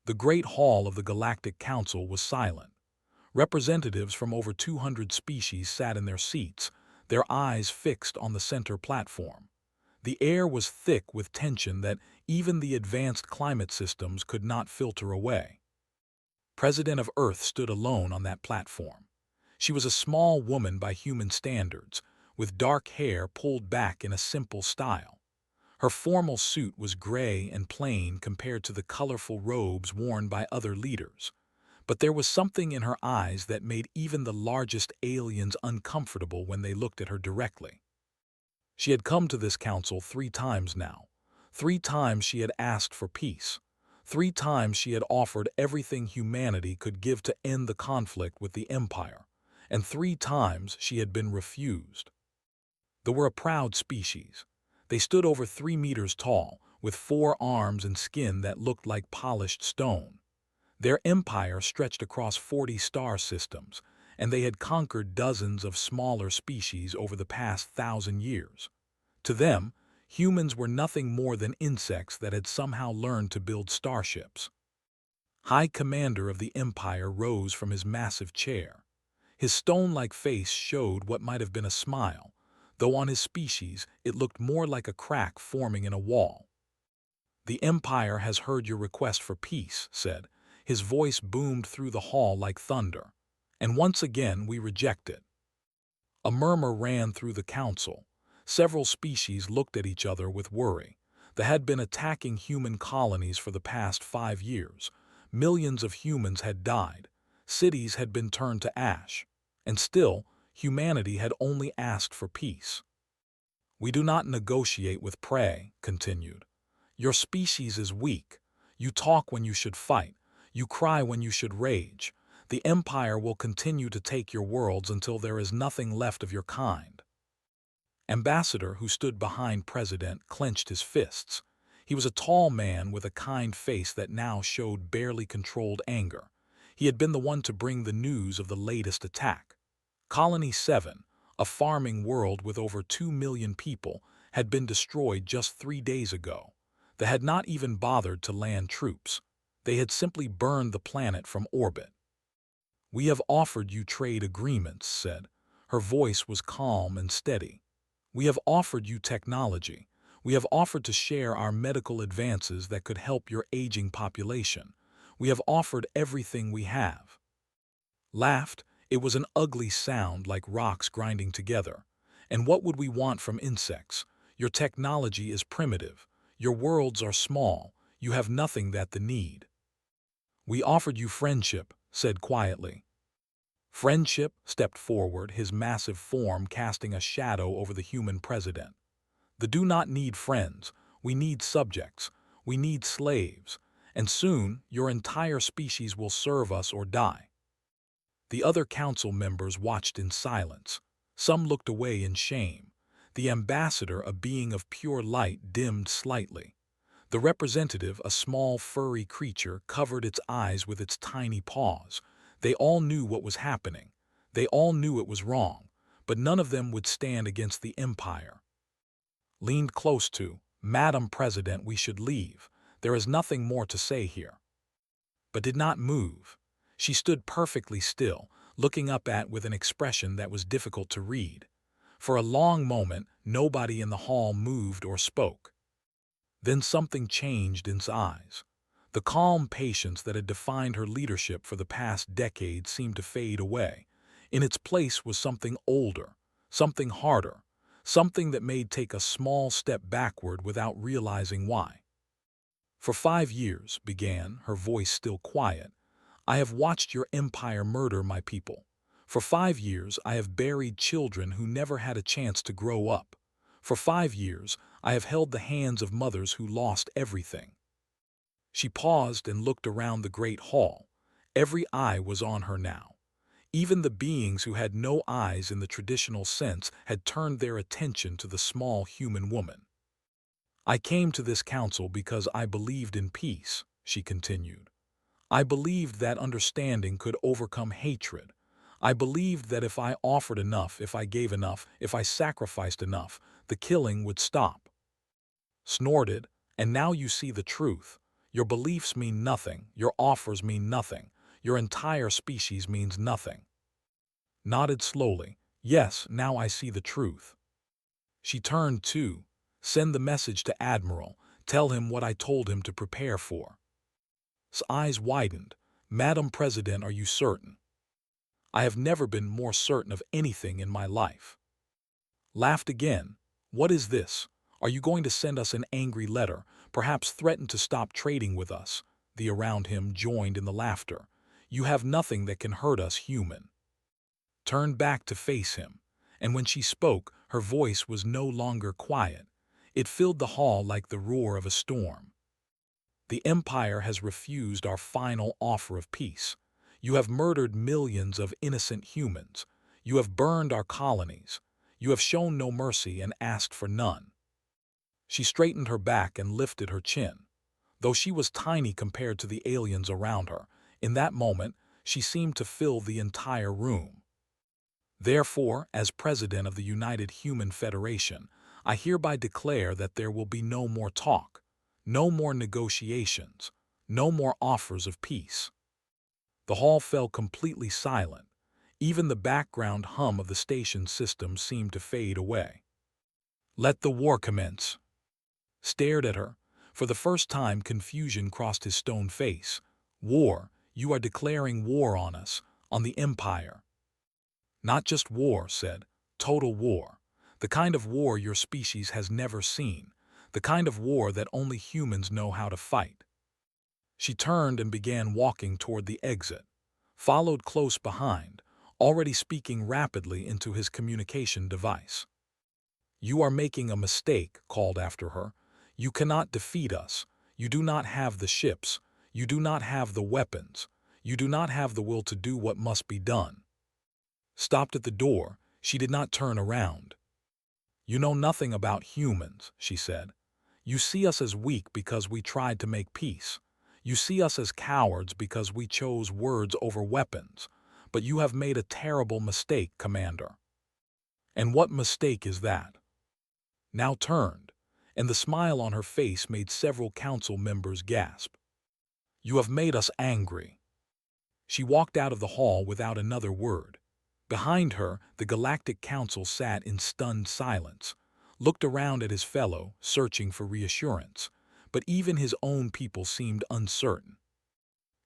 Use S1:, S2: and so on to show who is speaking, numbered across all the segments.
S1: The Great Hall of the Galactic Council was silent. Representatives from over 200 species sat in their seats, their eyes fixed on the center platform. The air was thick with tension that even the advanced climate systems could not filter away. President of Earth stood alone on that platform. She was a small woman by human standards, with dark hair pulled back in a simple style. Her formal suit was gray and plain compared to the colorful robes worn by other leaders. But there was something in her eyes that made even the largest aliens uncomfortable when they looked at her directly. She had come to this council 3 times now. 3 times she had asked for peace. 3 times she had offered everything humanity could give to end the conflict with the Empire. And 3 times she had been refused. They were a proud species. They stood over 3 meters tall, with 4 arms and skin that looked like polished stone. Their empire stretched across 40 star systems, and they had conquered dozens of smaller species over the past 1,000 years. To them, humans were nothing more than insects that had somehow learned to build starships. High Commander of the Empire rose from his massive chair. His stone-like face showed what might have been a smile, though on his species it looked more like a crack forming in a wall. "The Empire has heard your request for peace," said. His voice boomed through the hall like thunder. "And once again we reject it." A murmur ran through the council. Several species looked at each other with worry. They had been attacking human colonies for the past 5 years. Millions of humans had died. Cities had been turned to ash. And still, humanity had only asked for peace. "We do not negotiate with prey," continued. "Your species is weak. You talk when you should fight. You cry when you should rage. The Empire will continue to take your worlds until there is nothing left of your kind." Ambassador, who stood behind President, clenched his fists. He was a tall man with a kind face that now showed barely controlled anger. He had been the one to bring the news of the latest attack. Colony 7, a farming world with over 2 million people, had been destroyed just 3 days ago. They had not even bothered to land troops. They had simply burned the planet from orbit. "We have offered you trade agreements," said. Her voice was calm and steady. "We have offered you technology. We have offered to share our medical advances that could help your aging population. We have offered everything we have." Laughed. It was an ugly sound like rocks grinding together. "And what would we want from insects? Your technology is primitive. Your worlds are small. You have nothing that they need." "We offered you friendship," said quietly. Friendship stepped forward, his massive form casting a shadow over the human president. "They do not need friends. We need subjects. We need slaves. And soon, your entire species will serve us or die." The other council members watched in silence. Some looked away in shame. The ambassador, a being of pure light, dimmed slightly. The representative, a small furry creature, covered its eyes with its tiny paws. They all knew what was happening. They all knew it was wrong, but none of them would stand against the Empire. Leaned close to, "Madam President, we should leave. There is nothing more to say here." But did not move. She stood perfectly still, looking up with an expression that was difficult to read. For a long moment, nobody in the hall moved or spoke. Then something changed in his eyes. The calm patience that had defined her leadership for the past decade seemed to fade away. In its place was something older, something harder, something that made take a small step backward without realizing why. "For 5 years," began, her voice still quiet, "I have watched your empire murder my people. For 5 years, I have buried children who never had a chance to grow up. For 5 years, I have held the hands of mothers who lost everything." She paused and looked around the great hall. Every eye was on her now. Even the beings who had no eyes in the traditional sense had turned their attention to the small human woman. "I came to this council because I believed in peace," she continued. "I believed that understanding could overcome hatred. I believed that if I offered enough, if I gave enough, if I sacrificed enough, the killing would stop." Snorted. "And now you see the truth. Your beliefs mean nothing, your offers mean nothing, your entire species means nothing. Nodded slowly. Yes, now I see the truth. She turned to, send the message to Admiral, tell him what I told him to prepare for. His eyes widened. Madam President, are you certain? I have never been more certain of anything in my life. Laughed again. What is this? Are you going to send us an angry letter, perhaps threaten to stop trading with us? The around him joined in the laughter. You have nothing that can hurt us human. Turned back to face him, and when she spoke, her voice was no longer quiet. It filled the hall like the roar of a storm. The Empire has refused our final offer of peace. You have murdered millions of innocent humans. You have burned our colonies. You have shown no mercy and asked for none. She straightened her back and lifted her chin. Though she was tiny compared to the aliens around her, in that moment, she seemed to fill the entire room. Therefore, as President of the United Human Federation, I hereby declare that there will be no more talk, no more negotiations, no more offers of peace. The hall fell completely silent. Even the background hum of the station system seemed to fade away. Let the war commence. Stared at her. For the first time, confusion crossed his stone face. War, you are declaring war on us, on the Empire. Not just war, said. Total war. The kind of war your species has never seen. The kind of war that only humans know how to fight. She turned and began walking toward the exit, followed close behind, already speaking rapidly into his communication device. You are making a mistake, called after her. You cannot defeat us. You do not have the ships. You do not have the weapons. You do not have the will to do what must be done. Stopped at the door, she did not turn around. You know nothing about humans, she said. You see us as weak because we tried to make peace. You see us as cowards because we chose words over weapons. But you have made a terrible mistake, Commander. And what mistake is that? Now turned, and the smile on her face made several council members gasp. You have made us angry. She walked out of the hall without another word. Behind her, the Galactic Council sat in stunned silence, looked around at his fellow, searching for reassurance, but even his own people seemed uncertain.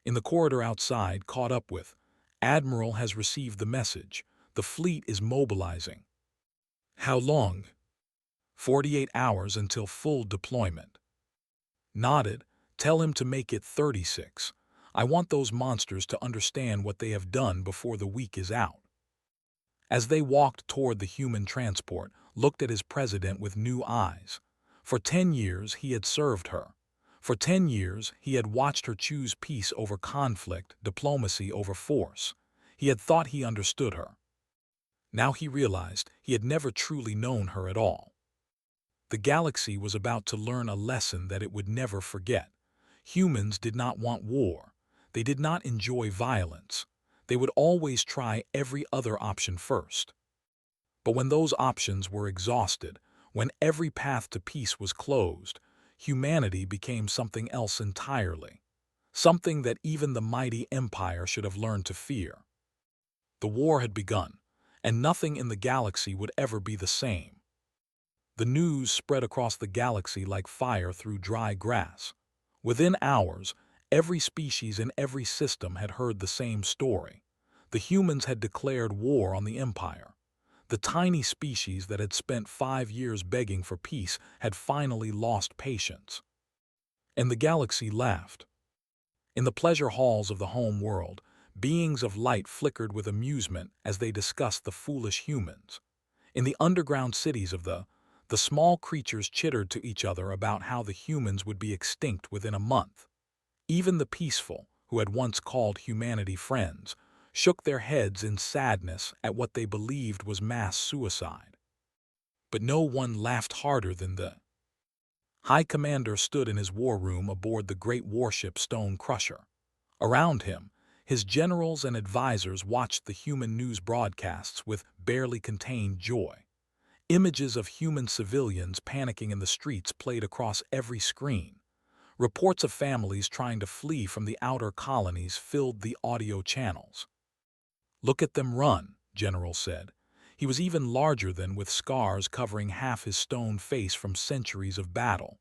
S1: In the corridor outside, caught up with, Admiral has received the message. The fleet is mobilizing. How long? 48 hours until full deployment. Nodded. Tell him to make it 36. I want those monsters to understand what they have done before the week is out. As they walked toward the human transport, looked at his president with new eyes. For 10 years he had served her. For 10 years he had watched her choose peace over conflict, diplomacy over force. He had thought he understood her. Now he realized he had never truly known her at all. The galaxy was about to learn a lesson that it would never forget. Humans did not want war. They did not enjoy violence. They would always try every other option first. But when those options were exhausted, when every path to peace was closed, humanity became something else entirely. Something that even the mighty empire should have learned to fear. The war had begun, and nothing in the galaxy would ever be the same. The news spread across the galaxy like fire through dry grass. Within hours, every species in every system had heard the same story. The humans had declared war on the Empire. The tiny species that had spent 5 years begging for peace had finally lost patience. And the galaxy laughed. In the pleasure halls of the home world, beings of light flickered with amusement as they discussed the foolish humans. In the underground cities of the small creatures chittered to each other about how the humans would be extinct within a month. Even the peaceful, who had once called humanity friends, shook their heads in sadness at what they believed was mass suicide. But no one laughed harder than the High Commander stood in his war room aboard the great warship Stone Crusher. Around him, his generals and advisors watched the human news broadcasts with barely contained joy. Images of human civilians panicking in the streets played across every screen. Reports of families trying to flee from the outer colonies filled the audio channels. "Look at them run," General said. He was even larger than, with scars covering half his stone face from centuries of battle.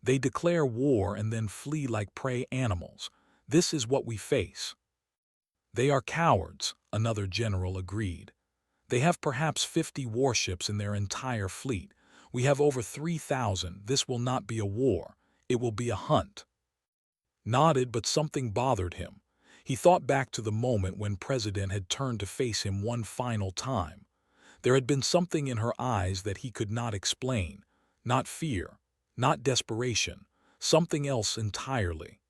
S1: "They declare war and then flee like prey animals. This is what we face." "They are cowards," another general agreed. "They have perhaps 50 warships in their entire fleet. We have over 3,000. This will not be a war. It will be a hunt." Nodded, but something bothered him. He thought back to the moment when President had turned to face him one final time. There had been something in her eyes that he could not explain. Not fear, not desperation, something else entirely.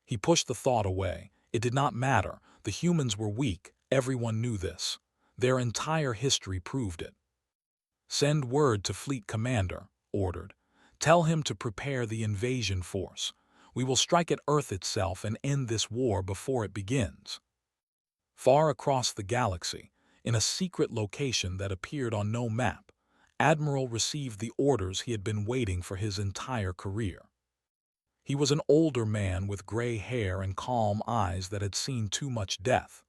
S1: He pushed the thought away. It did not matter. The humans were weak. Everyone knew this. Their entire history proved it. "Send word to Fleet Commander," ordered. "Tell him to prepare the invasion force. We will strike at Earth itself and end this war before it begins." Far across the galaxy, in a secret location that appeared on no map, Admiral received the orders he had been waiting for his entire career. He was an older man with gray hair and calm eyes that had seen too much death.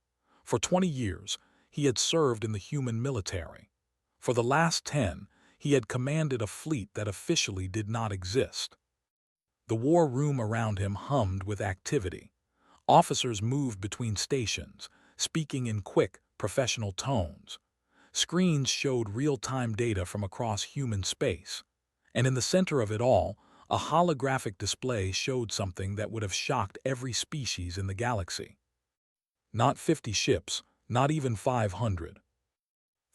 S1: For 20 years, he had served in the human military. For the last 10, he had commanded a fleet that officially did not exist. The war room around him hummed with activity. Officers moved between stations, speaking in quick, professional tones. Screens showed real-time data from across human space. And in the center of it all, a holographic display showed something that would have shocked every species in the galaxy. Not 50 ships, not even 500.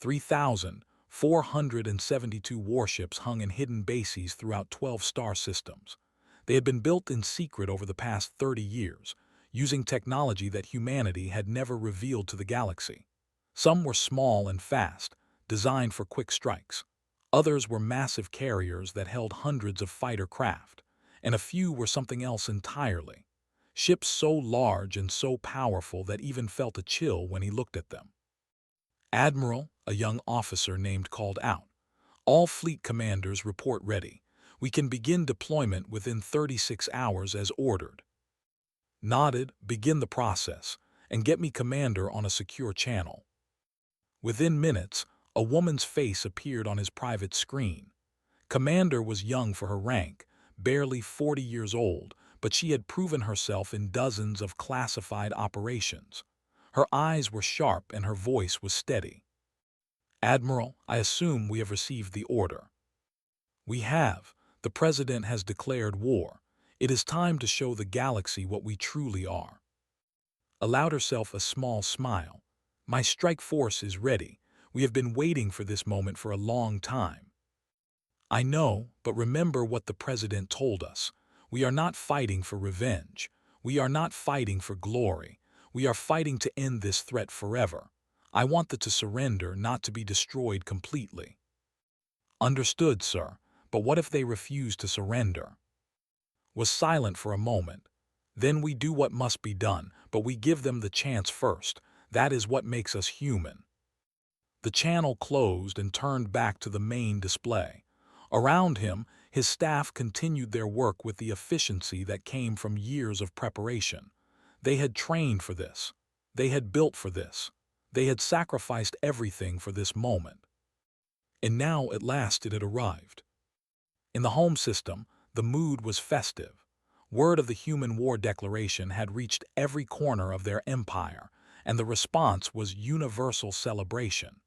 S1: 3,472 warships hung in hidden bases throughout 12 star systems. They had been built in secret over the past 30 years, using technology that humanity had never revealed to the galaxy. Some were small and fast, designed for quick strikes. Others were massive carriers that held hundreds of fighter craft, and a few were something else entirely. Ships so large and so powerful that even felt a chill when he looked at them. "Admiral," a young officer named called out. "All fleet commanders report ready. We can begin deployment within 36 hours as ordered." Nodded. "Begin the process, and get me commander on a secure channel." Within minutes, a woman's face appeared on his private screen. Commander was young for her rank, barely 40 years old, but she had proven herself in dozens of classified operations. Her eyes were sharp and her voice was steady. "Admiral, I assume we have received the order." "We have. The President has declared war. It is time to show the galaxy what we truly are." Allowed herself a small smile. "My strike force is ready. We have been waiting for this moment for a long time." "I know, but remember what the President told us. We are not fighting for revenge. We are not fighting for glory. We are fighting to end this threat forever. I want them to surrender, not to be destroyed completely." "Understood, sir. But what if they refuse to surrender?" Was silent for a moment. "Then we do what must be done, but we give them the chance first. That is what makes us human." The channel closed and turned back to the main display. Around him, his staff continued their work with the efficiency that came from years of preparation. They had trained for this. They had built for this. They had sacrificed everything for this moment. And now, at last, it had arrived. In the home system, the mood was festive. Word of the Human War Declaration had reached every corner of their empire, and the response was universal celebration.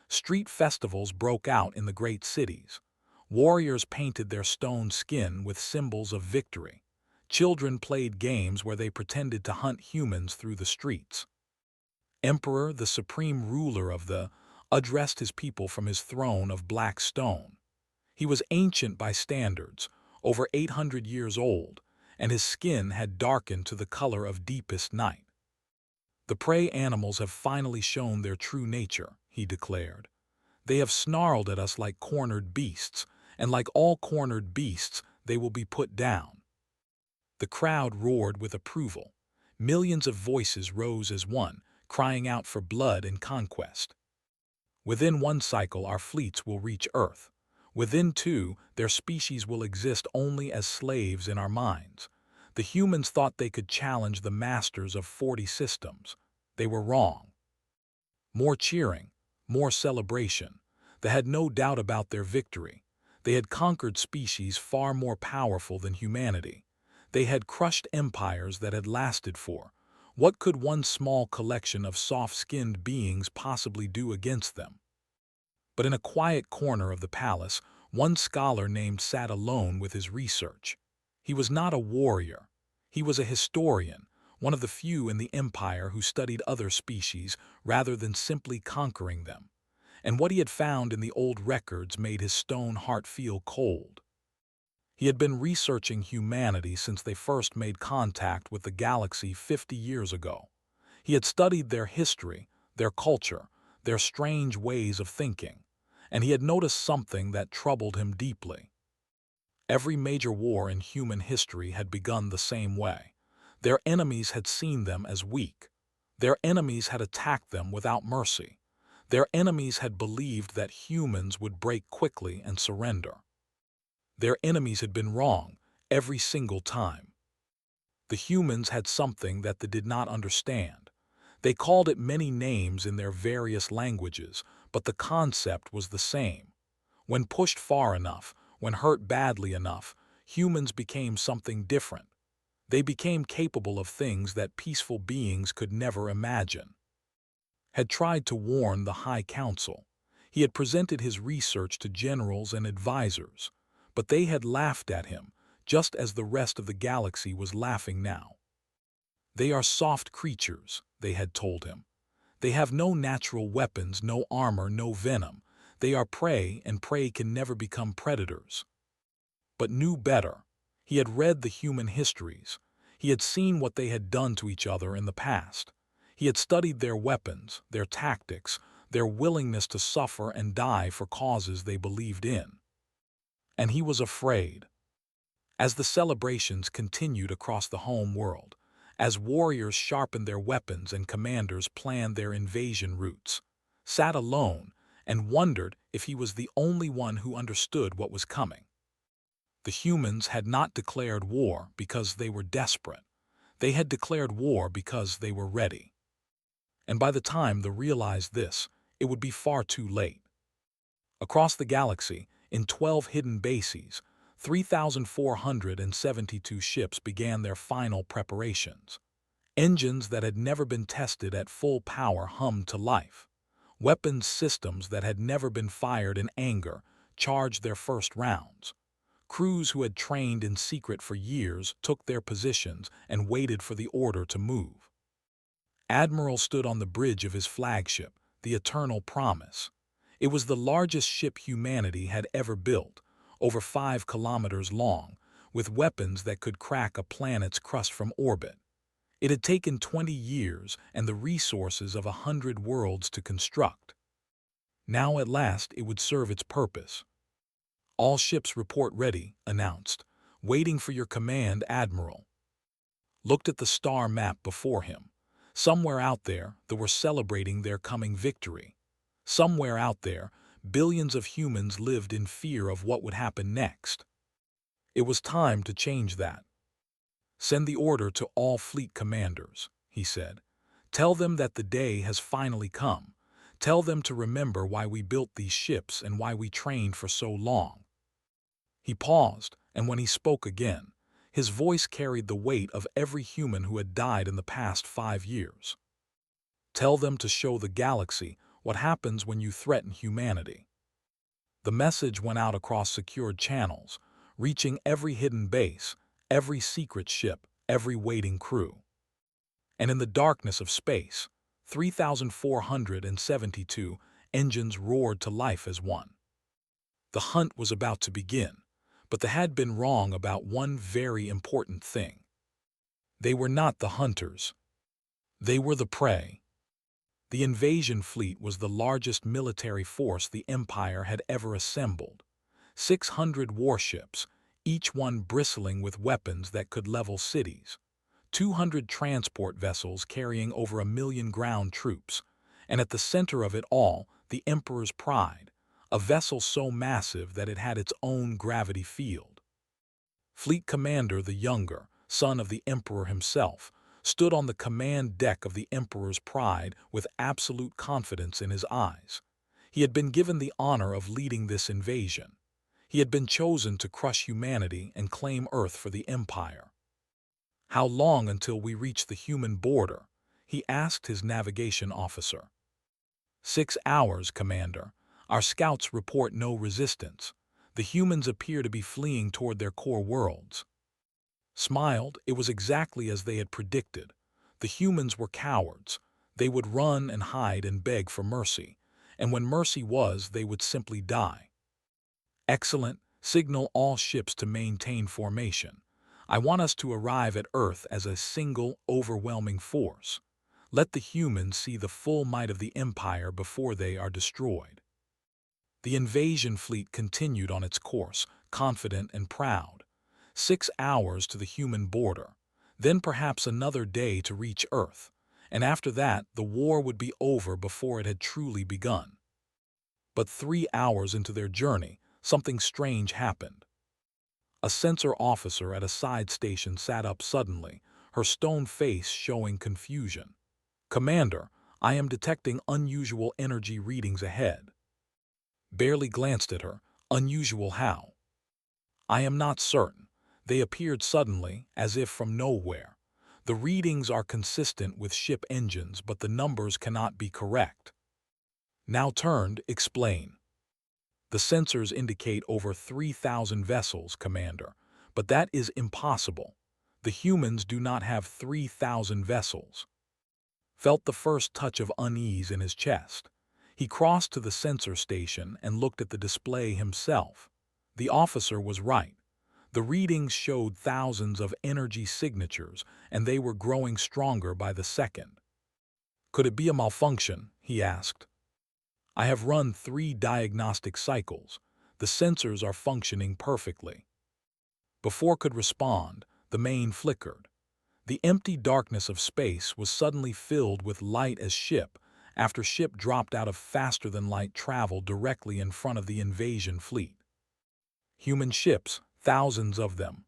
S1: Street festivals broke out in the great cities. Warriors painted their stone skin with symbols of victory. Children played games where they pretended to hunt humans through the streets. Emperor, the supreme ruler of the, addressed his people from his throne of black stone. He was ancient by standards, over 800 years old, and his skin had darkened to the color of deepest night. "The prey animals have finally shown their true nature," he declared. "They have snarled at us like cornered beasts, and like all cornered beasts, they will be put down." The crowd roared with approval. Millions of voices rose as one, crying out for blood and conquest. "Within one cycle, our fleets will reach Earth. Within two, their species will exist only as slaves in our minds. The humans thought they could challenge the masters of 40 systems. They were wrong. More cheering, more celebration. They had no doubt about their victory. They had conquered species far more powerful than humanity. They had crushed empires that had lasted for. What could one small collection of soft-skinned beings possibly do against them? But in a quiet corner of the palace, one scholar named sat alone with his research. He was not a warrior. He was a historian, one of the few in the empire who studied other species rather than simply conquering them. And what he had found in the old records made his stone heart feel cold. He had been researching humanity since they first made contact with the galaxy 50 years ago. He had studied their history, their culture, their strange ways of thinking, and he had noticed something that troubled him deeply. Every major war in human history had begun the same way. Their enemies had seen them as weak. Their enemies had attacked them without mercy. Their enemies had believed that humans would break quickly and surrender. Their enemies had been wrong every single time. The humans had something that they did not understand. They called it many names in their various languages, but the concept was the same. When pushed far enough, when hurt badly enough, humans became something different. They became capable of things that peaceful beings could never imagine. Had tried to warn the High Council. He had presented his research to generals and advisors, but they had laughed at him, just as the rest of the galaxy was laughing now. They are soft creatures, they had told him. They have no natural weapons, no armor, no venom. They are prey, and prey can never become predators. But knew better. He had read the human histories. He had seen what they had done to each other in the past. He had studied their weapons, their tactics, their willingness to suffer and die for causes they believed in. And he was afraid. As the celebrations continued across the home world, as warriors sharpened their weapons and commanders planned their invasion routes, sat alone and wondered if he was the only one who understood what was coming. The humans had not declared war because they were desperate. They had declared war because they were ready. And by the time they realized this, it would be far too late. Across the galaxy, in 12 hidden bases, 3,472 ships began their final preparations. Engines that had never been tested at full power hummed to life. Weapons systems that had never been fired in anger charged their first rounds. Crews who had trained in secret for years took their positions and waited for the order to move. Admiral stood on the bridge of his flagship, the Eternal Promise. It was the largest ship humanity had ever built, over 5 kilometers long, with weapons that could crack a planet's crust from orbit. It had taken 20 years and the resources of 100 worlds to construct. Now at last it would serve its purpose. "All ships report ready," announced. "Waiting for your command, Admiral." Looked at the star map before him. Somewhere out there, they were celebrating their coming victory. Somewhere out there, billions of humans lived in fear of what would happen next. It was time to change that. "Send the order to all fleet commanders," he said. "Tell them that the day has finally come. Tell them to remember why we built these ships and why we trained for so long." He paused, and when he spoke again, his voice carried the weight of every human who had died in the past 5 years. "Tell them to show the galaxy what happens when you threaten humanity." The message went out across secured channels, reaching every hidden base, every secret ship, every waiting crew. And in the darkness of space, 3,472 engines roared to life as one. The hunt was about to begin, but they had been wrong about one very important thing. They were not the hunters. They were the prey. The invasion fleet was the largest military force the Empire had ever assembled. 600 warships, each one bristling with weapons that could level cities. 200 transport vessels carrying over 1 million ground troops. And at the center of it all, the Emperor's pride, a vessel so massive that it had its own gravity field. Fleet Commander the Younger, son of the Emperor himself, stood on the command deck of the Emperor's Pride with absolute confidence in his eyes. He had been given the honor of leading this invasion. He had been chosen to crush humanity and claim Earth for the Empire. "How long until we reach the human border?" he asked his navigation officer. 6 hours, Commander. Our scouts report no resistance. The humans appear to be fleeing toward their core worlds. Smiled, it was exactly as they had predicted. The humans were cowards. They would run and hide and beg for mercy, and when mercy was, they would simply die. Excellent. Signal all ships to maintain formation. I want us to arrive at Earth as a single, overwhelming force. Let the humans see the full might of the Empire before they are destroyed. The invasion fleet continued on its course, confident and proud. 6 hours to the human border, then perhaps another day to reach Earth, and after that the war would be over before it had truly begun. But 3 hours into their journey, something strange happened. A sensor officer at a side station sat up suddenly, her stone face showing confusion. "Commander, I am detecting unusual energy readings ahead." Barely glanced at her. "Unusual how?" "I am not certain. They appeared suddenly, as if from nowhere. The readings are consistent with ship engines, but the numbers cannot be correct." Now turned, explain. "The sensors indicate over 3,000 vessels, Commander, but that is impossible. The humans do not have 3,000 vessels." Felt the first touch of unease in his chest. He crossed to the sensor station and looked at the display himself. The officer was right. The readings showed thousands of energy signatures, and they were growing stronger by the second. "Could it be a malfunction?" he asked. "I have run 3 diagnostic cycles. The sensors are functioning perfectly." Before could respond, the main flickered. The empty darkness of space was suddenly filled with light as ship after ship dropped out of faster-than-light travel directly in front of the invasion fleet. Human ships, thousands of them.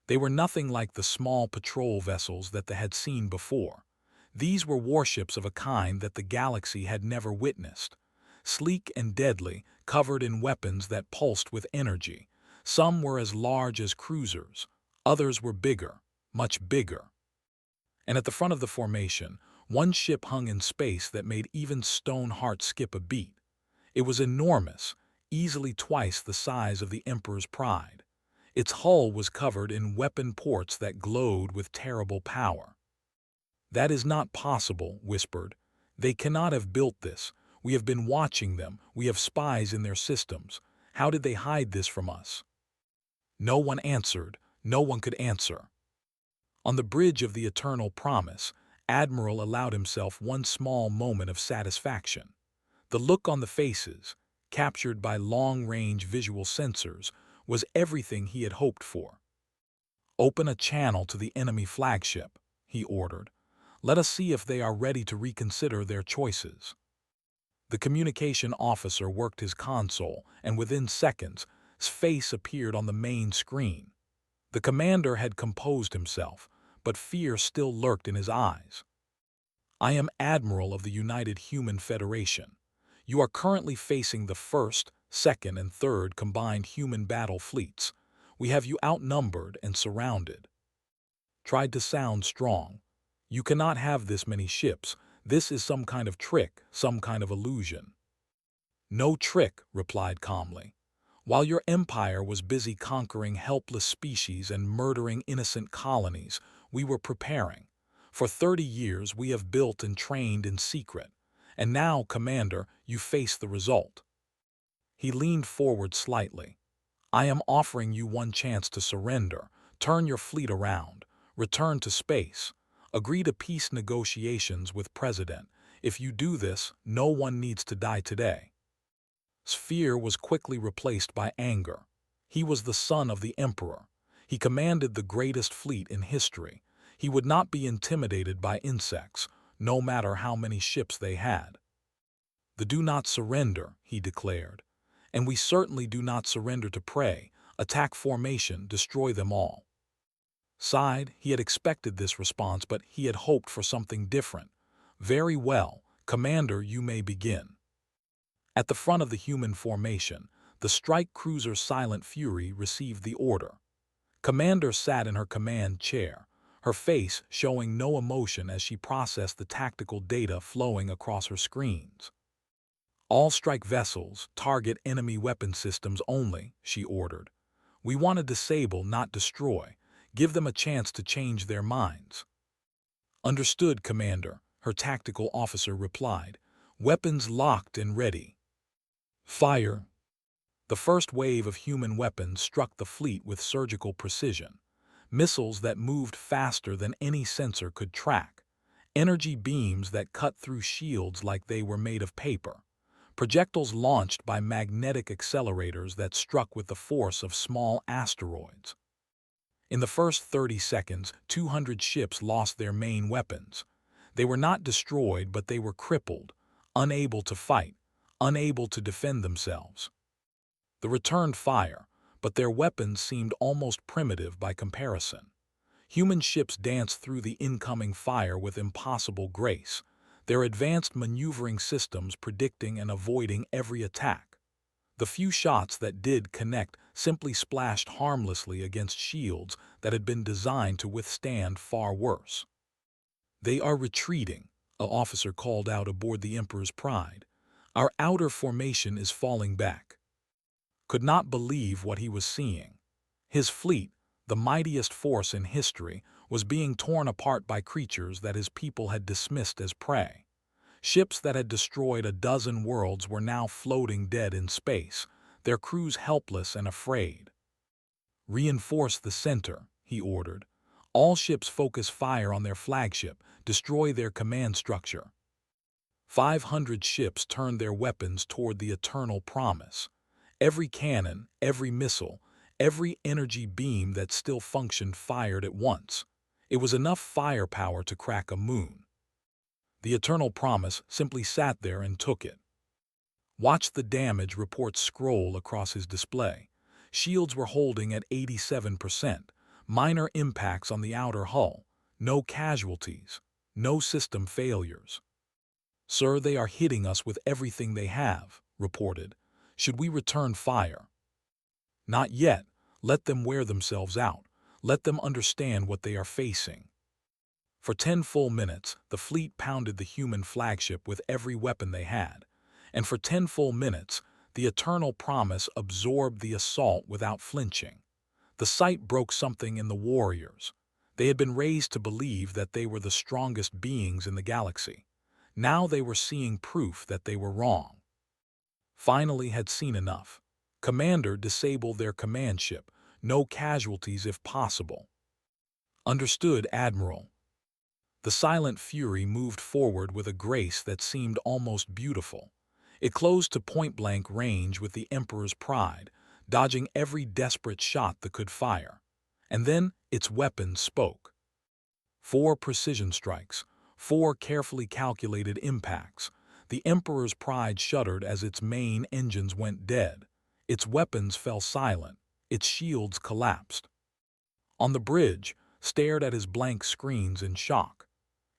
S1: They were nothing like the small patrol vessels that they had seen before. These were warships of a kind that the galaxy had never witnessed. Sleek and deadly, covered in weapons that pulsed with energy. Some were as large as cruisers. Others were bigger, much bigger. And at the front of the formation, one ship hung in space that made even Stoneheart skip a beat. It was enormous, easily twice the size of the Emperor's Pride. Its hull was covered in weapon ports that glowed with terrible power. "That is not possible," whispered. "They cannot have built this. We have been watching them. We have spies in their systems. How did they hide this from us?" No one answered. No one could answer. On the bridge of the Eternal Promise, Admiral allowed himself one small moment of satisfaction. The look on the faces, captured by long-range visual sensors, was everything he had hoped for. "Open a channel to the enemy flagship," he ordered. "Let us see if they are ready to reconsider their choices." The communication officer worked his console, and within seconds, his face appeared on the main screen. The commander had composed himself, but fear still lurked in his eyes. "I am Admiral of the United Human Federation. You are currently facing the 1st, 2nd, and 3rd combined human battle fleets. We have you outnumbered and surrounded." Tried to sound strong. "You cannot have this many ships. This is some kind of trick, some kind of illusion." "No trick," replied calmly. "While your empire was busy conquering helpless species and murdering innocent colonies, we were preparing. For 30 years we have built and trained in secret. And now, Commander, you face the result." He leaned forward slightly. "I am offering you one chance to surrender. Turn your fleet around. Return to space. Agree to peace negotiations with President. If you do this, no one needs to die today." Fear was quickly replaced by anger. He was the son of the Emperor. He commanded the greatest fleet in history. He would not be intimidated by insects, no matter how many ships they had. "The do not surrender," he declared. And we certainly do not surrender to prey, attack formation, destroy them all. Sighed, he had expected this response, but he had hoped for something different. Very well, Commander, you may begin. At the front of the human formation, the strike cruiser Silent Fury received the order. Commander sat in her command chair, her face showing no emotion as she processed the tactical data flowing across her screens. All strike vessels, target enemy weapon systems only, she ordered. We want to disable, not destroy. Give them a chance to change their minds. Understood, Commander, her tactical officer replied. Weapons locked and ready. Fire. The first wave of human weapons struck the fleet with surgical precision. Missiles that moved faster than any sensor could track. Energy beams that cut through shields like they were made of paper. Projectiles launched by magnetic accelerators that struck with the force of small asteroids. In the first 30 seconds, 200 ships lost their main weapons. They were not destroyed, but they were crippled, unable to fight, unable to defend themselves. The returned fire, but their weapons seemed almost primitive by comparison. Human ships danced through the incoming fire with impossible grace, their advanced maneuvering systems predicting and avoiding every attack. The few shots that did connect simply splashed harmlessly against shields that had been designed to withstand far worse. They are retreating, an officer called out aboard the Emperor's Pride. Our outer formation is falling back. Could not believe what he was seeing. His fleet, the mightiest force in history, was being torn apart by creatures that his people had dismissed as prey. Ships that had destroyed a dozen worlds were now floating dead in space, their crews helpless and afraid. Reinforce the center, he ordered. All ships focus fire on their flagship, destroy their command structure. 500 ships turned their weapons toward the Eternal Promise. Every cannon, every missile, every energy beam that still functioned fired at once. It was enough firepower to crack a moon. The Eternal Promise simply sat there and took it. Watch the damage report scroll across his display. Shields were holding at 87%, minor impacts on the outer hull, no casualties, no system failures. Sir, they are hitting us with everything they have, reported. Should we return fire? Not yet. Let them wear themselves out. Let them understand what they are facing. For 10 full minutes, the fleet pounded the human flagship with every weapon they had. And for 10 full minutes, the Eternal Promise absorbed the assault without flinching. The sight broke something in the warriors. They had been raised to believe that they were the strongest beings in the galaxy. Now they were seeing proof that they were wrong. Finally had seen enough. Commander, disable their command ship. No casualties if possible. Understood, Admiral. The Silent Fury moved forward with a grace that seemed almost beautiful. It closed to point-blank range with the Emperor's Pride, dodging every desperate shot that could fire. And then its weapons spoke. 4 precision strikes, 4 carefully calculated impacts. The Emperor's Pride shuddered as its main engines went dead. Its weapons fell silent. Its shields collapsed. On the bridge, stared at his blank screens in shock.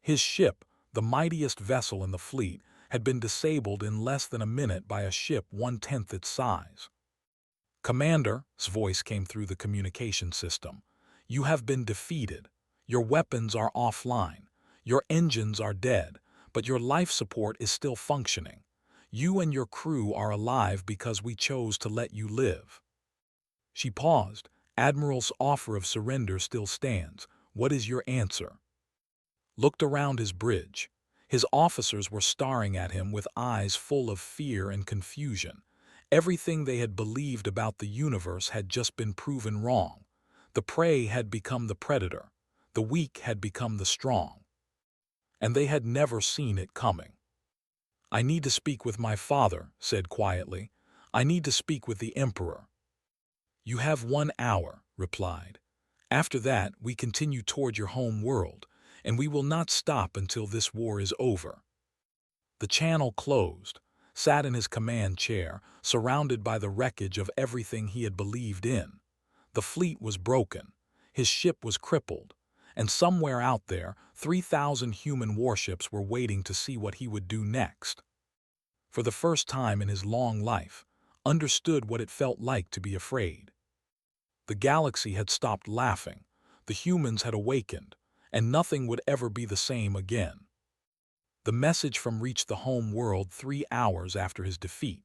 S1: His ship, the mightiest vessel in the fleet, had been disabled in less than a minute by a ship 1/10 its size. Commander's voice came through the communication system. You have been defeated. Your weapons are offline. Your engines are dead, but your life support is still functioning. You and your crew are alive because we chose to let you live. She paused. Admiral's offer of surrender still stands. What is your answer? Looked around his bridge. His officers were staring at him with eyes full of fear and confusion. Everything they had believed about the universe had just been proven wrong. The prey had become the predator. The weak had become the strong. And they had never seen it coming. I need to speak with my father, said quietly. I need to speak with the Emperor. You have 1 hour, replied. After that, we continue toward your home world, and we will not stop until this war is over. The channel closed. sat in his command chair, surrounded by the wreckage of everything he had believed in. The fleet was broken, his ship was crippled, and somewhere out there, 3,000 human warships were waiting to see what he would do next. For the first time in his long life, understood what it felt like to be afraid. The galaxy had stopped laughing, the humans had awakened, and nothing would ever be the same again. The message from reached the home world 3 hours after his defeat.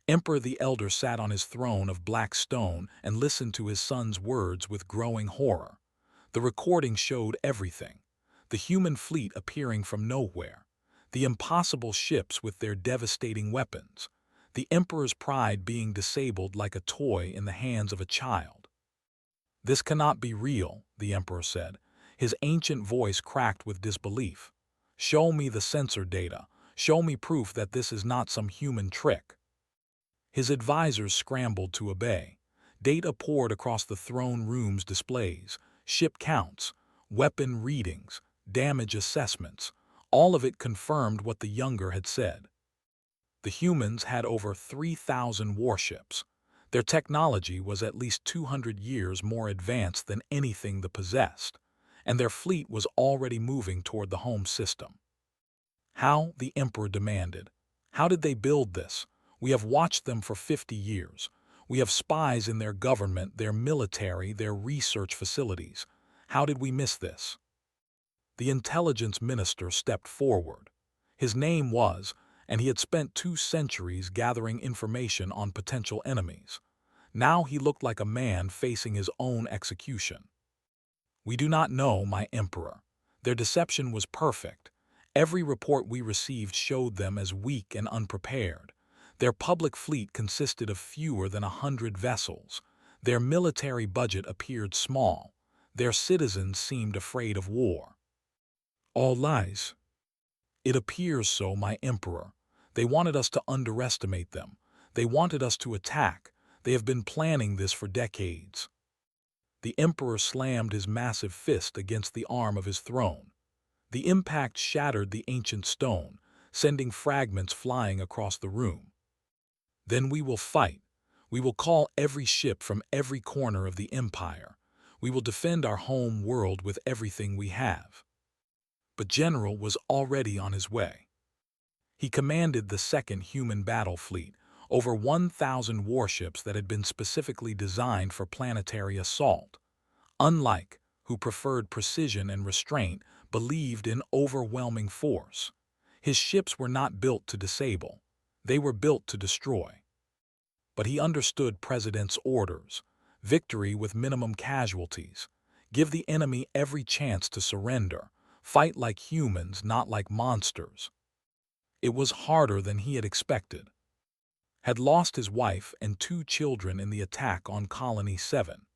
S1: Emperor the Elder sat on his throne of black stone and listened to his son's words with growing horror. The recording showed everything. The human fleet appearing from nowhere. The impossible ships with their devastating weapons. The Emperor's pride being disabled like a toy in the hands of a child. "This cannot be real," the Emperor said. His ancient voice cracked with disbelief. "Show me the sensor data. Show me proof that this is not some human trick." His advisors scrambled to obey. Data poured across the throne room's displays, ship counts, weapon readings, damage assessments. All of it confirmed what the younger had said. The humans had over 3,000 warships. Their technology was at least 200 years more advanced than anything they possessed, and their fleet was already moving toward the home system. "How?" the Emperor demanded. "How did they build this? We have watched them for 50 years. We have spies in their government, their military, their research facilities. How did we miss this?" The intelligence minister stepped forward. His name was, and he had spent 2 centuries gathering information on potential enemies. Now he looked like a man facing his own execution. "We do not know, my Emperor. Their deception was perfect. Every report we received showed them as weak and unprepared. Their public fleet consisted of fewer than 100 vessels. Their military budget appeared small. Their citizens seemed afraid of war." "All lies." "It appears so, my Emperor. They wanted us to underestimate them. They wanted us to attack. They have been planning this for decades." The Emperor slammed his massive fist against the arm of his throne. The impact shattered the ancient stone, sending fragments flying across the room. "Then we will fight. We will call every ship from every corner of the Empire. We will defend our home world with everything we have." But General was already on his way. He commanded the second human battle fleet, over 1,000 warships that had been specifically designed for planetary assault. Unlike, who preferred precision and restraint, believed in overwhelming force. His ships were not built to disable. They were built to destroy. But he understood President's orders. Victory with minimum casualties. Give the enemy every chance to surrender. Fight like humans, not like monsters. It was harder than he had expected. Had lost his wife and 2 children in the attack on Colony 7.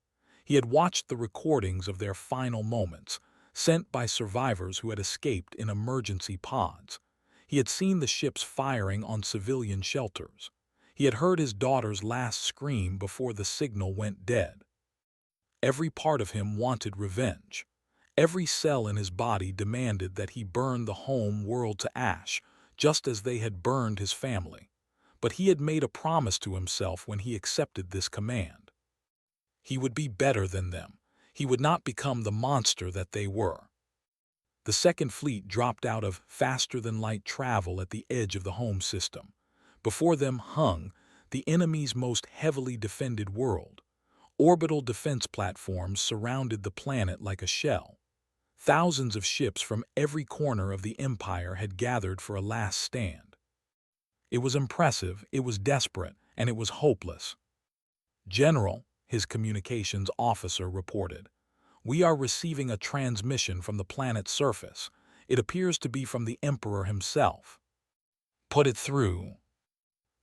S1: He had watched the recordings of their final moments, sent by survivors who had escaped in emergency pods. He had seen the ships firing on civilian shelters. He had heard his daughter's last scream before the signal went dead. Every part of him wanted revenge. Every cell in his body demanded that he burn the home world to ash, just as they had burned his family. But he had made a promise to himself when he accepted this command. He would be better than them. He would not become the monster that they were. The Second Fleet dropped out of faster-than-light travel at the edge of the home system. Before them hung the enemy's most heavily defended world. Orbital defense platforms surrounded the planet like a shell. Thousands of ships from every corner of the Empire had gathered for a last stand. It was impressive, it was desperate, and it was hopeless. "General," his communications officer reported, "we are receiving a transmission from the planet's surface. It appears to be from the Emperor himself." "Put it through."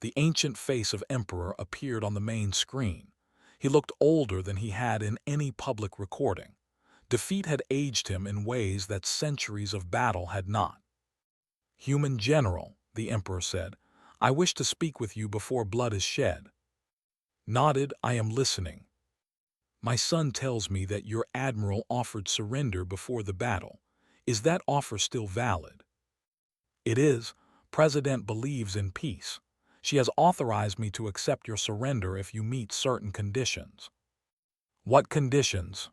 S1: The ancient face of Emperor appeared on the main screen. He looked older than he had in any public recording. Defeat had aged him in ways that centuries of battle had not. "Human General," the Emperor said, "I wish to speak with you before blood is shed." Nodded, "I am listening." "My son tells me that your admiral offered surrender before the battle. Is that offer still valid?" "It is. President believes in peace. She has authorized me to accept your surrender if you meet certain conditions." "What conditions?"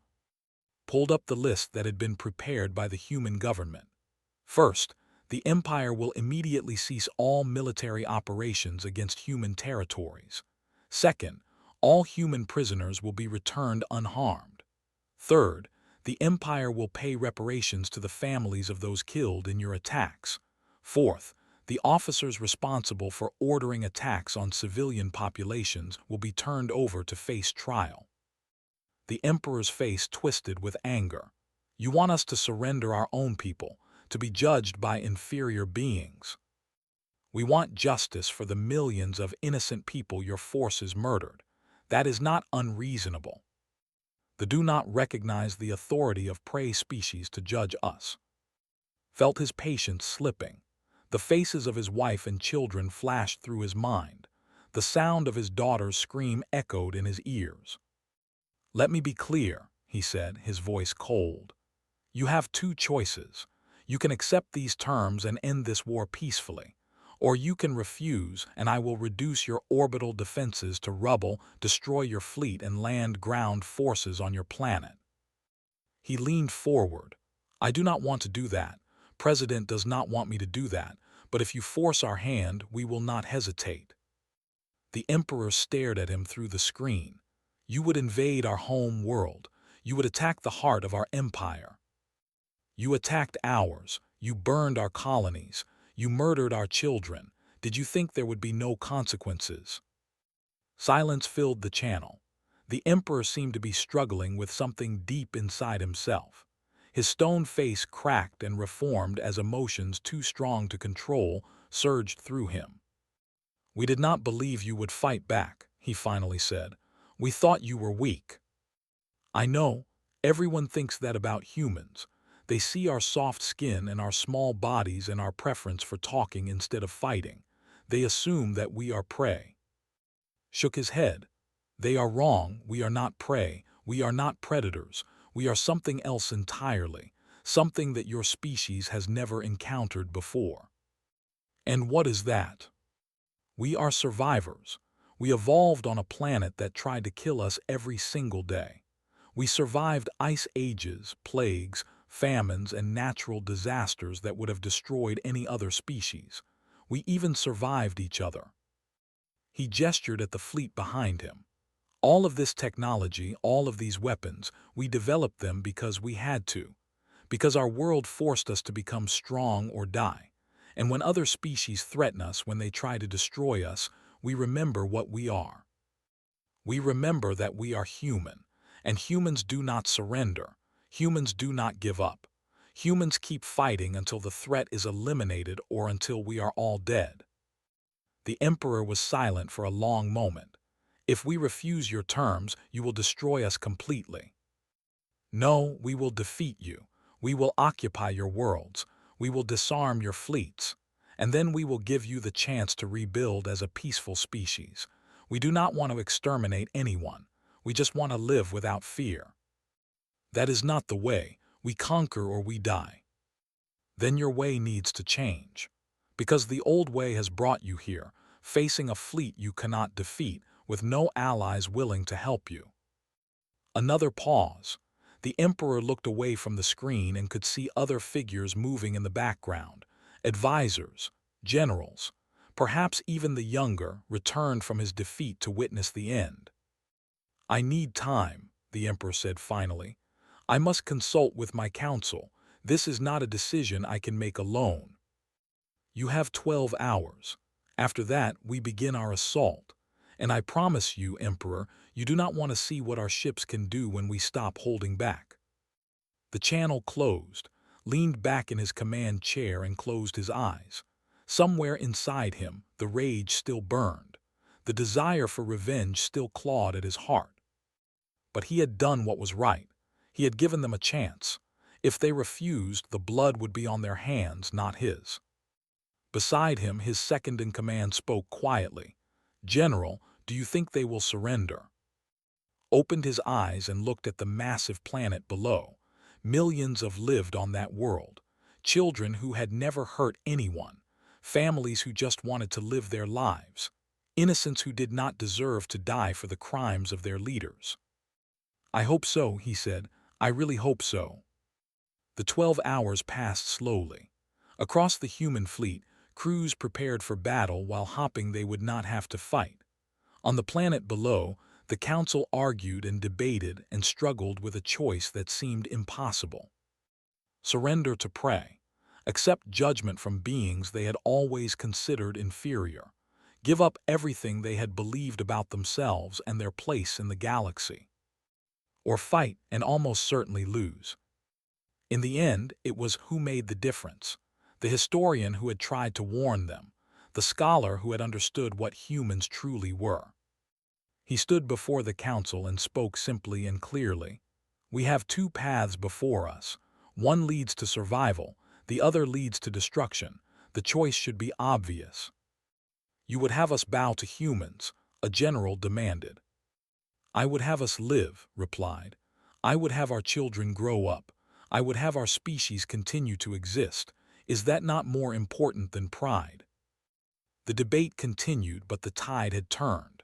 S1: Pulled up the list that had been prepared by the human government. "First, the Empire will immediately cease all military operations against human territories. Second, all human prisoners will be returned unharmed. Third, the Empire will pay reparations to the families of those killed in your attacks. Fourth, the officers responsible for ordering attacks on civilian populations will be turned over to face trial." The Emperor's face twisted with anger. "You want us to surrender our own people, to be judged by inferior beings. We want justice for the millions of innocent people your forces murdered. That is not unreasonable. They do not recognize the authority of prey species to judge us." Felt his patience slipping. The faces of his wife and children flashed through his mind. The sound of his daughter's scream echoed in his ears. "Let me be clear," he said, his voice cold. "You have two choices. You can accept these terms and end this war peacefully, or you can refuse and I will reduce your orbital defenses to rubble, destroy your fleet and land-ground forces on your planet." He leaned forward. "I do not want to do that. President does not want me to do that, but if you force our hand, we will not hesitate." The Emperor stared at him through the screen. "You would invade our home world. You would attack the heart of our empire. You attacked ours. You burned our colonies. You murdered our children. Did you think there would be no consequences?" Silence filled the channel. The Emperor seemed to be struggling with something deep inside himself. His stone face cracked and reformed as emotions too strong to control surged through him. "We did not believe you would fight back," he finally said. "We thought you were weak." "I know. Everyone thinks that about humans. They see our soft skin and our small bodies and our preference for talking instead of fighting. They assume that we are prey." Shook his head. "They are wrong. We are not prey. We are not predators. We are something else entirely, something that your species has never encountered before." "And what is that?" "We are survivors. We evolved on a planet that tried to kill us every single day. We survived ice ages, plagues, famines, and natural disasters that would have destroyed any other species. We even survived each other." He gestured at the fleet behind him. "All of this technology, all of these weapons, we developed them because we had to. Because our world forced us to become strong or die. And when other species threaten us, when they try to destroy us, we remember what we are. We remember that we are human, and humans do not surrender. Humans do not give up. Humans keep fighting until the threat is eliminated or until we are all dead." The Emperor was silent for a long moment. "If we refuse your terms, you will destroy us completely." "No, we will defeat you. We will occupy your worlds. We will disarm your fleets. And then we will give you the chance to rebuild as a peaceful species. We do not want to exterminate anyone. We just want to live without fear." "That is not the way. We conquer or we die." "Then your way needs to change. Because the old way has brought you here, facing a fleet you cannot defeat, with no allies willing to help you." Another pause. The Emperor looked away from the screen and could see other figures moving in the background. Advisors, generals, perhaps even the younger, returned from his defeat to witness the end. "I need time," the Emperor said finally. "I must consult with my council. This is not a decision I can make alone." "You have 12 hours. After that, we begin our assault. And I promise you, Emperor, you do not want to see what our ships can do when we stop holding back." The channel closed, leaned back in his command chair and closed his eyes. Somewhere inside him, the rage still burned. The desire for revenge still clawed at his heart. But he had done what was right. He had given them a chance. If they refused, the blood would be on their hands, not his. Beside him, his second-in-command spoke quietly. "General, do you think they will surrender?" Opened his eyes and looked at the massive planet below. Millions of lived on that world. Children who had never hurt anyone. Families who just wanted to live their lives. innocents who did not deserve to die for the crimes of their leaders. "I hope so," he said. "I really hope so." The 12 hours passed slowly. Across the human fleet, crews prepared for battle while hoping they would not have to fight. On the planet below, the council argued and debated and struggled with a choice that seemed impossible. Surrender to prey. Accept judgment from beings they had always considered inferior. Give up everything they had believed about themselves and their place in the galaxy. Or fight and almost certainly lose. In the end, it was who made the difference. The historian who had tried to warn them. The scholar who had understood what humans truly were. He stood before the council and spoke simply and clearly. "We have two paths before us. One leads to survival, the other leads to destruction. The choice should be obvious." "You would have us bow to humans," a general demanded. "I would have us live," replied. "I would have our children grow up. I would have our species continue to exist. Is that not more important than pride?" The debate continued, but the tide had turned.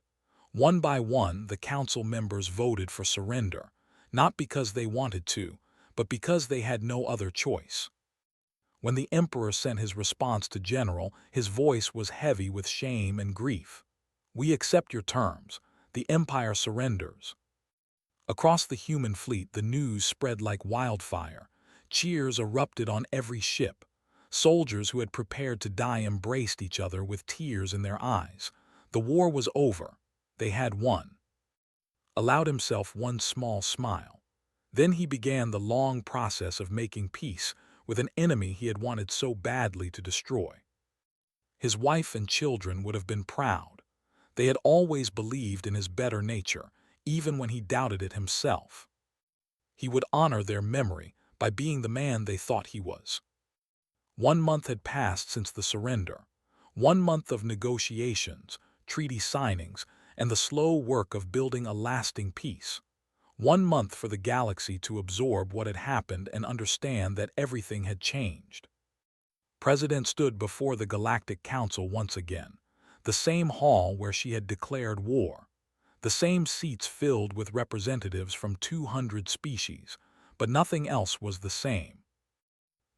S1: One by one, the council members voted for surrender, not because they wanted to, but because they had no other choice. When the emperor sent his response to General, his voice was heavy with shame and grief. "We accept your terms. The empire surrenders." Across the human fleet, the news spread like wildfire. Cheers erupted on every ship. Soldiers who had prepared to die embraced each other with tears in their eyes. The war was over. They had won. Allowed himself one small smile. Then he began the long process of making peace with an enemy he had wanted so badly to destroy. His wife and children would have been proud. They had always believed in his better nature, even when he doubted it himself. He would honor their memory by being the man they thought he was. 1 month had passed since the surrender. 1 month of negotiations, treaty signings, and the slow work of building a lasting peace. 1 month for the galaxy to absorb what had happened and understand that everything had changed. President stood before the Galactic Council once again, the same hall where she had declared war. The same seats filled with representatives from 200 species, but nothing else was the same.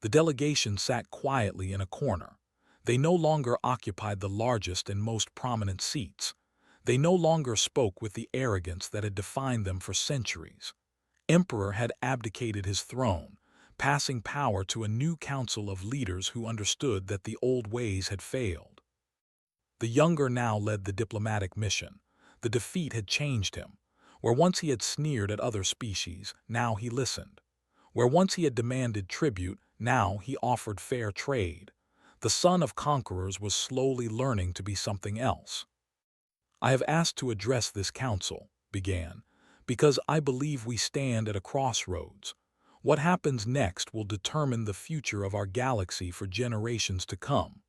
S1: The delegation sat quietly in a corner. They no longer occupied the largest and most prominent seats. They no longer spoke with the arrogance that had defined them for centuries. Emperor had abdicated his throne, passing power to a new council of leaders who understood that the old ways had failed. The younger now led the diplomatic mission. The defeat had changed him. Where once he had sneered at other species, now he listened. Where once he had demanded tribute, now he offered fair trade. The son of conquerors was slowly learning to be something else. "I have asked to address this council," began, "because I believe we stand at a crossroads. What happens next will determine the future of our galaxy for generations to come."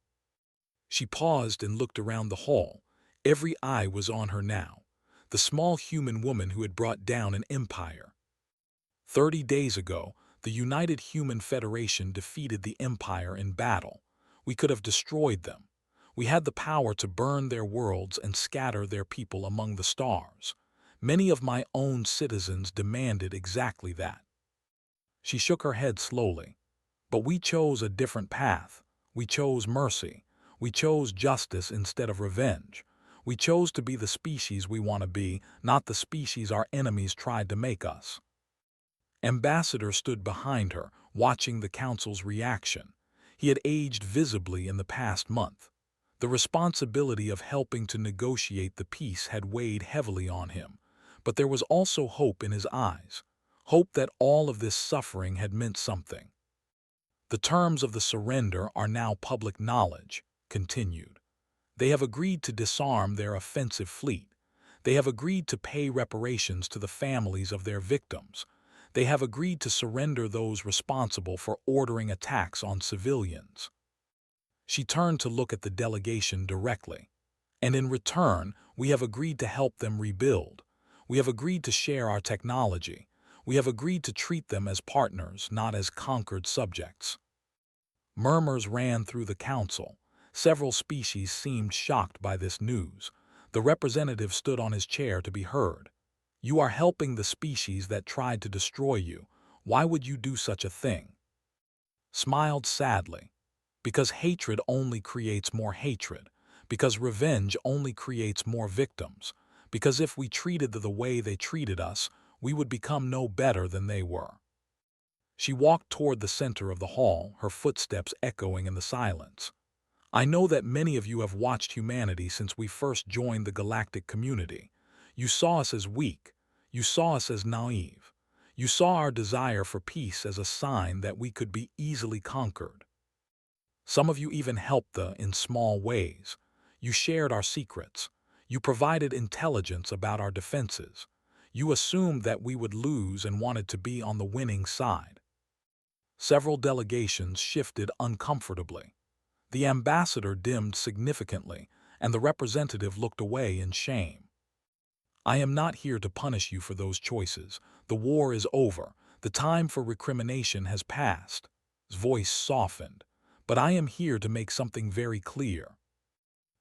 S1: She paused and looked around the hall. Every eye was on her now, the small human woman who had brought down an empire. 30 days ago, the United Human Federation defeated the Empire in battle. We could have destroyed them. We had the power to burn their worlds and scatter their people among the stars. Many of my own citizens demanded exactly that. She shook her head slowly. But we chose a different path. We chose mercy. We chose justice instead of revenge. We chose to be the species we want to be, not the species our enemies tried to make us. Ambassador stood behind her, watching the council's reaction. He had aged visibly in the past month. The responsibility of helping to negotiate the peace had weighed heavily on him, but there was also hope in his eyes, hope that all of this suffering had meant something. "The terms of the surrender are now public knowledge," continued. "They have agreed to disarm their offensive fleet. They have agreed to pay reparations to the families of their victims. They have agreed to surrender those responsible for ordering attacks on civilians." She turned to look at the delegation directly. "And in return, we have agreed to help them rebuild. We have agreed to share our technology. We have agreed to treat them as partners, not as conquered subjects." Murmurs ran through the council. Several species seemed shocked by this news. The representative stood on his chair to be heard. "You are helping the species that tried to destroy you. Why would you do such a thing?" Smiled sadly. "Because hatred only creates more hatred. Because revenge only creates more victims. Because if we treated the way they treated us, we would become no better than they were." She walked toward the center of the hall, her footsteps echoing in the silence. "I know that many of you have watched humanity since we first joined the galactic community. You saw us as weak. You saw us as naive. You saw our desire for peace as a sign that we could be easily conquered. Some of you even helped in small ways. You shared our secrets. You provided intelligence about our defenses. You assumed that we would lose and wanted to be on the winning side." Several delegations shifted uncomfortably. The ambassador dimmed significantly, and the representative looked away in shame. "I am not here to punish you for those choices. The war is over. The time for recrimination has passed." His voice softened. "But I am here to make something very clear."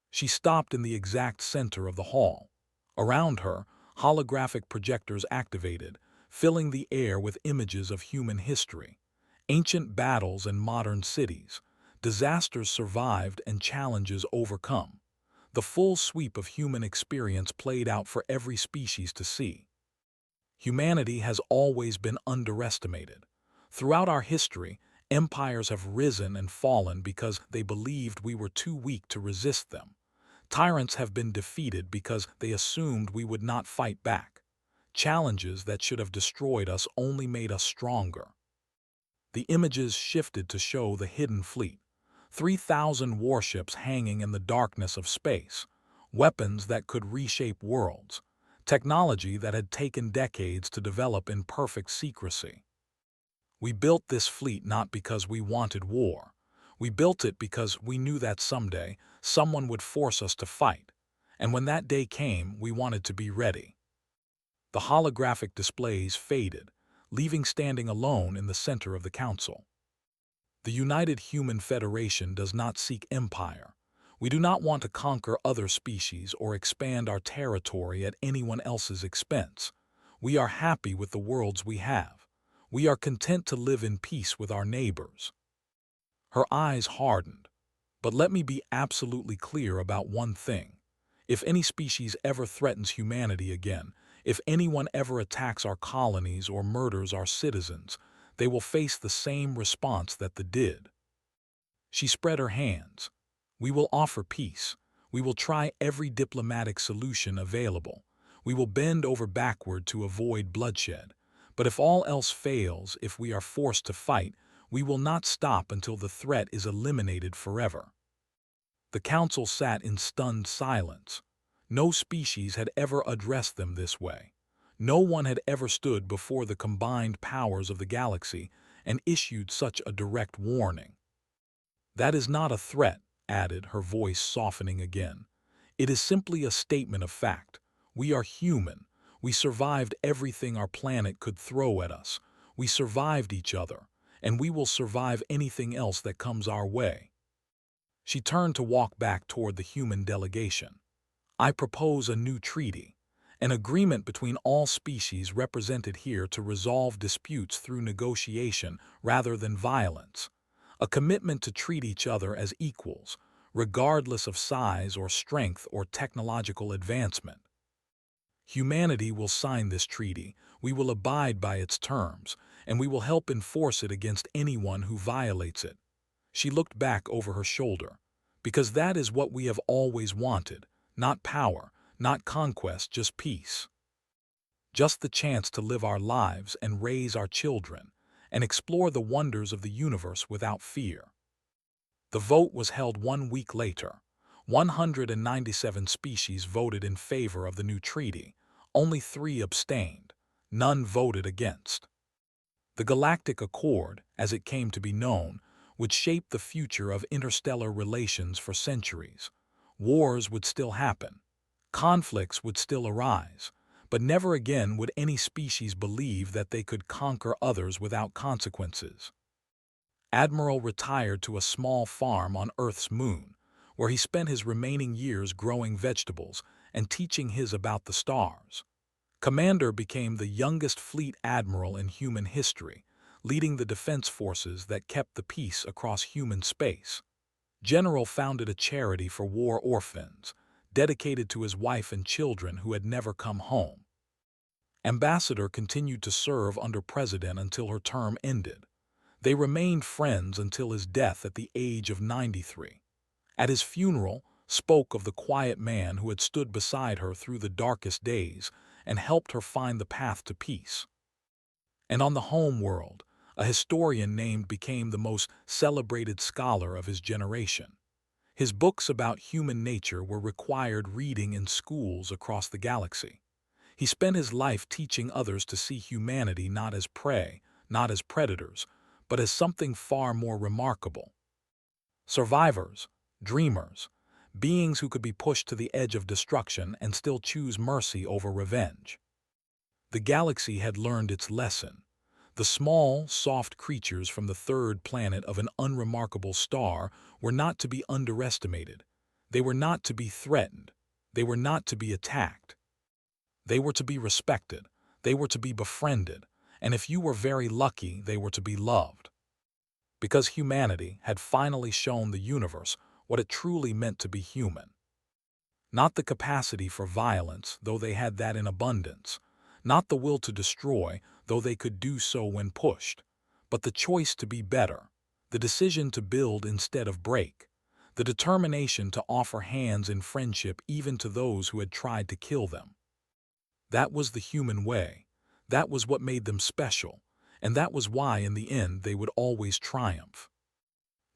S1: She stopped in the exact center of the hall. Around her, holographic projectors activated, filling the air with images of human history. Ancient battles and modern cities. Disasters survived and challenges overcome. The full sweep of human experience played out for every species to see. Humanity has always been underestimated. Throughout our history, empires have risen and fallen because they believed we were too weak to resist them. Tyrants have been defeated because they assumed we would not fight back. Challenges that should have destroyed us only made us stronger. The images shifted to show the hidden fleet. 3,000 warships hanging in the darkness of space. Weapons that could reshape worlds. Technology that had taken decades to develop in perfect secrecy. We built this fleet not because we wanted war. We built it because we knew that someday someone would force us to fight. And when that day came, we wanted to be ready. The holographic displays faded, leaving standing alone in the center of the council. The United Human Federation does not seek empire. We do not want to conquer other species or expand our territory at anyone else's expense. We are happy with the worlds we have. We are content to live in peace with our neighbors." Her eyes hardened. "But let me be absolutely clear about one thing. If any species ever threatens humanity again, if anyone ever attacks our colonies or murders our citizens, they will face the same response that they did." She spread her hands. "We will offer peace. We will try every diplomatic solution available. We will bend over backward to avoid bloodshed. But if all else fails, if we are forced to fight, we will not stop until the threat is eliminated forever." The council sat in stunned silence. No species had ever addressed them this way. No one had ever stood before the combined powers of the galaxy and issued such a direct warning. "That is not a threat," added, her voice softening again. "It is simply a statement of fact. We are human. We survived everything our planet could throw at us. We survived each other, and we will survive anything else that comes our way." She turned to walk back toward the human delegation. "I propose a new treaty. An agreement between all species represented here to resolve disputes through negotiation rather than violence. A commitment to treat each other as equals, regardless of size or strength or technological advancement. Humanity will sign this treaty, we will abide by its terms, and we will help enforce it against anyone who violates it." She looked back over her shoulder. "Because that is what we have always wanted. Not power, not conquest, just peace. Just the chance to live our lives and raise our children, and explore the wonders of the universe without fear." The vote was held 1 week later. 197 species voted in favor of the new treaty. Only 3 abstained. None voted against. The Galactic Accord, as it came to be known, would shape the future of interstellar relations for centuries. Wars would still happen. Conflicts would still arise. But never again would any species believe that they could conquer others without consequences. Admiral retired to a small farm on Earth's moon, where he spent his remaining years growing vegetables and teaching his about the stars. Commander became the youngest fleet admiral in human history, leading the defense forces that kept the peace across human space. General founded a charity for war orphans, dedicated to his wife and children who had never come home. Ambassador continued to serve under President until her term ended. They remained friends until his death at the age of 93. At his funeral, spoke of the quiet man who had stood beside her through the darkest days and helped her find the path to peace. And on the home world, a historian named became the most celebrated scholar of his generation. His books about human nature were required reading in schools across the galaxy. He spent his life teaching others to see humanity not as prey, not as predators, but as something far more remarkable. Survivors, dreamers, beings who could be pushed to the edge of destruction and still choose mercy over revenge. The galaxy had learned its lesson. The small, soft creatures from the third planet of an unremarkable star were not to be underestimated. They were not to be threatened. They were not to be attacked. They were to be respected. They were to be befriended. And if you were very lucky, they were to be loved. Because humanity had finally shown the universe what it truly meant to be human. Not the capacity for violence, though they had that in abundance. Not the will to destroy, though they could do so when pushed. But the choice to be better. The decision to build instead of break. The determination to offer hands in friendship even to those who had tried to kill them. That was the human way. That was what made them special. And that was why in the end they would always triumph.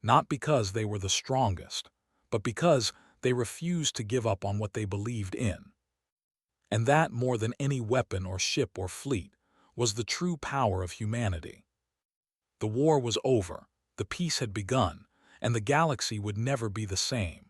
S1: Not because they were the strongest, but because they refused to give up on what they believed in. And that, more than any weapon or ship or fleet, was the true power of humanity. The war was over, the peace had begun, and the galaxy would never be the same.